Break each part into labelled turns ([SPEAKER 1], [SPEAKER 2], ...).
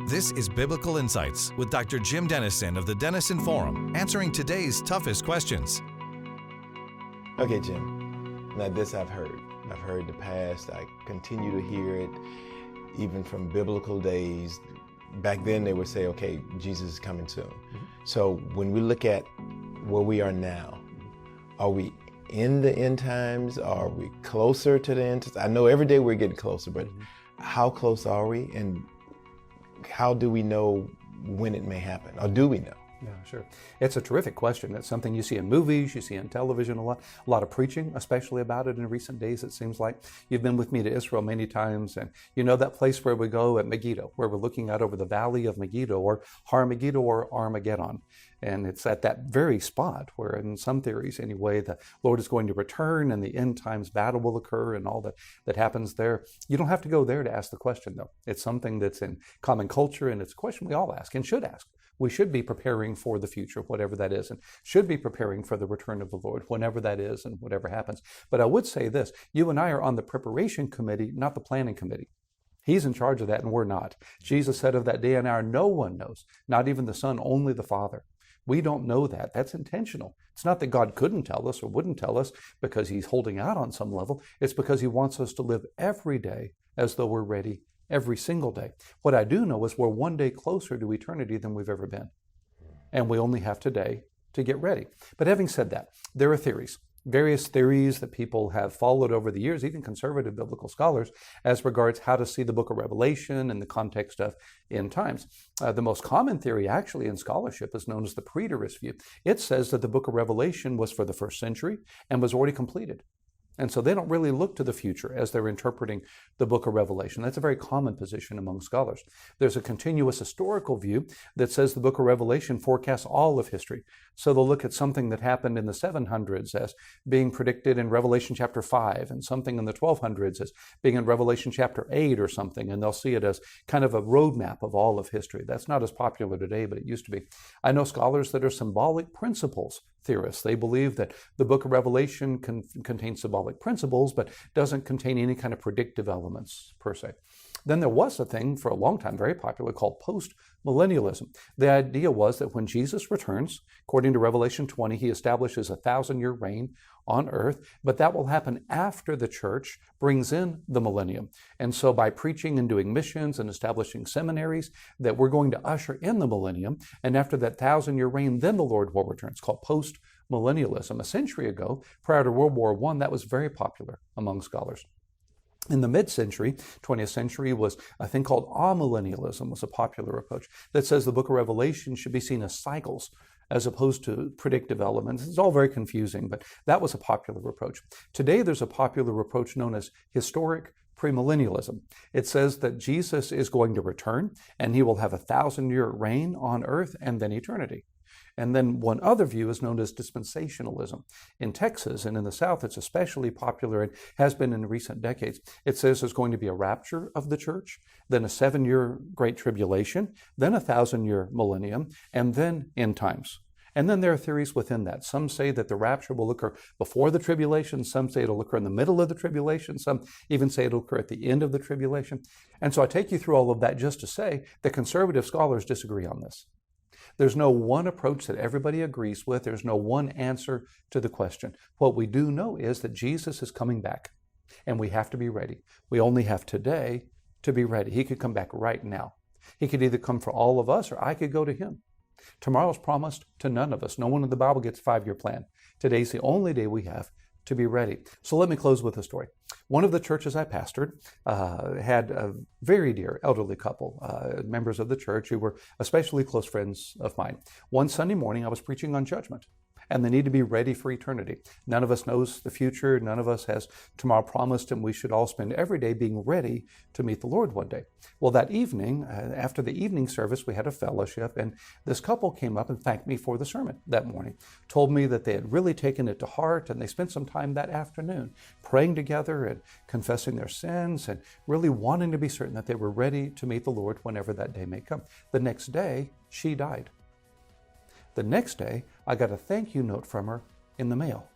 [SPEAKER 1] This is Biblical Insights with Dr. Jim Denison of the Denison Forum, answering today's toughest questions.
[SPEAKER 2] Okay, Jim. Now this I've heard. I've heard the past. I continue to hear it, even from biblical days. Back then they would say, okay, Jesus is coming soon. So when we look at where we are now, are we in the end times? Are we closer to the end times? I know every day we're getting closer, but how close are we? And how do we know when it may happen? Or do we know?
[SPEAKER 3] Yeah, sure. It's a terrific question. It's something you see in movies, you see in television a lot of preaching, especially about it in recent days, it seems like. You've been with me to Israel many times, and you know that place where we go at Megiddo, where we're looking out over the valley of Megiddo, or Har Megiddo, or Armageddon. And it's at that very spot where, in some theories anyway, the Lord is going to return and the end times battle will occur and all that happens there. You don't have to go there to ask the question, though. It's something that's in common culture, and it's a question we all ask and should ask. We should be preparing for the future, whatever that is, and should be preparing for the return of the Lord, whenever that is and whatever happens. But I would say this, you and I are on the preparation committee, not the planning committee. He's in charge of that, and we're not. Jesus said of that day and hour, no one knows, not even the Son, only the Father. We don't know that. That's intentional. It's not that God couldn't tell us or wouldn't tell us because he's holding out on some level. It's because he wants us to live every day as though we're ready every single day. What I do know is we're one day closer to eternity than we've ever been. And we only have today to get ready. But having said that, there are theories. Various theories that people have followed over the years, even conservative biblical scholars, as regards how to see the book of Revelation in the context of end times. The most common theory actually in scholarship is known as the preterist view. It says that the book of Revelation was for the first century and was already completed. And so they don't really look to the future as they're interpreting the book of Revelation. That's a very common position among scholars. There's a continuous historical view that says the book of Revelation forecasts all of history. So they'll look at something that happened in the 700s as being predicted in Revelation chapter 5, and something in the 1200s as being in Revelation chapter 8 or something, and they'll see it as kind of a roadmap of all of history. That's not as popular today, but it used to be. I know scholars that are symbolic principles theorists. They believe that the book of Revelation contains symbolic principles, but doesn't contain any kind of predictive elements per se. Then there was a thing for a long time, very popular, called post-millennialism. The idea was that when Jesus returns, according to Revelation 20, he establishes a 1,000-year reign on earth, but that will happen after the church brings in the millennium. And so by preaching and doing missions and establishing seminaries, that we're going to usher in the millennium, and after that 1,000-year reign, then the Lord will return. It's called post-millennialism. A century ago, prior to World War I, that was very popular among scholars. In the mid-century, 20th century, was a thing called amillennialism, was a popular approach that says the book of Revelation should be seen as cycles as opposed to predictive elements. It's all very confusing, but that was a popular approach. Today, there's a popular approach known as historic premillennialism. It says that Jesus is going to return, and he will have a 1,000-year reign on earth and then eternity. And then one other view is known as dispensationalism. In Texas and in the South, it's especially popular and has been in recent decades. It says there's going to be a rapture of the church, then a 7-year Great Tribulation, then a 1,000-year millennium, and then end times. And then there are theories within that. Some say that the rapture will occur before the tribulation. Some say it'll occur in the middle of the tribulation. Some even say it'll occur at the end of the tribulation. And so I take you through all of that just to say that conservative scholars disagree on this. There's no one approach that everybody agrees with. There's no one answer to the question. What we do know is that Jesus is coming back, and we have to be ready. We only have today to be ready. He could come back right now. He could either come for all of us, or I could go to him. Tomorrow's promised to none of us. No one in the Bible gets a 5-year plan. Today's the only day we have to be ready. So let me close with a story. One of the churches I pastored had a very dear elderly couple, members of the church who were especially close friends of mine. One Sunday morning, I was preaching on judgment, and they need to be ready for eternity. None of us knows the future. None of us has tomorrow promised, and we should all spend every day being ready to meet the Lord one day. Well, that evening, after the evening service, we had a fellowship, and this couple came up and thanked me for the sermon that morning, told me that they had really taken it to heart, and they spent some time that afternoon praying together and confessing their sins and really wanting to be certain that they were ready to meet the Lord whenever that day may come. The next day, she died. The next day, I got a thank you note from her in the mail.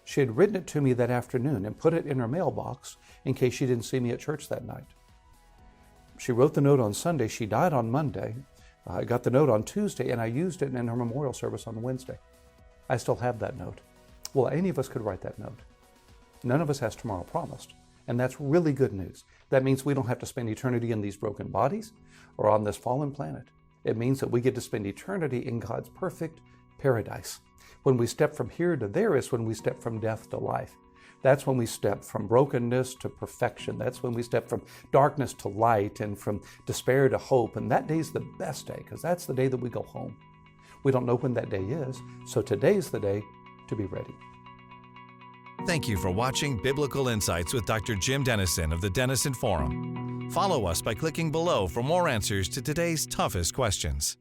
[SPEAKER 3] She had written it to me that afternoon and put it in her mailbox in case she didn't see me at church that night. She wrote the note on Sunday. She died on Monday. I got the note on Tuesday, and I used it in her memorial service on Wednesday. I still have that note. Well, any of us could write that note. None of us has tomorrow promised. And that's really good news. That means we don't have to spend eternity in these broken bodies or on this fallen planet. It means that we get to spend eternity in God's perfect paradise. When we step from here to there is when we step from death to life. That's when we step from brokenness to perfection. That's when we step from darkness to light and from despair to hope. And that day's the best day, because that's the day that we go home. We don't know when that day is, so today's the day to be ready.
[SPEAKER 1] Thank you for watching Biblical Insights with Dr. Jim Denison of the Denison Forum. Follow us by clicking below for more answers to today's toughest questions.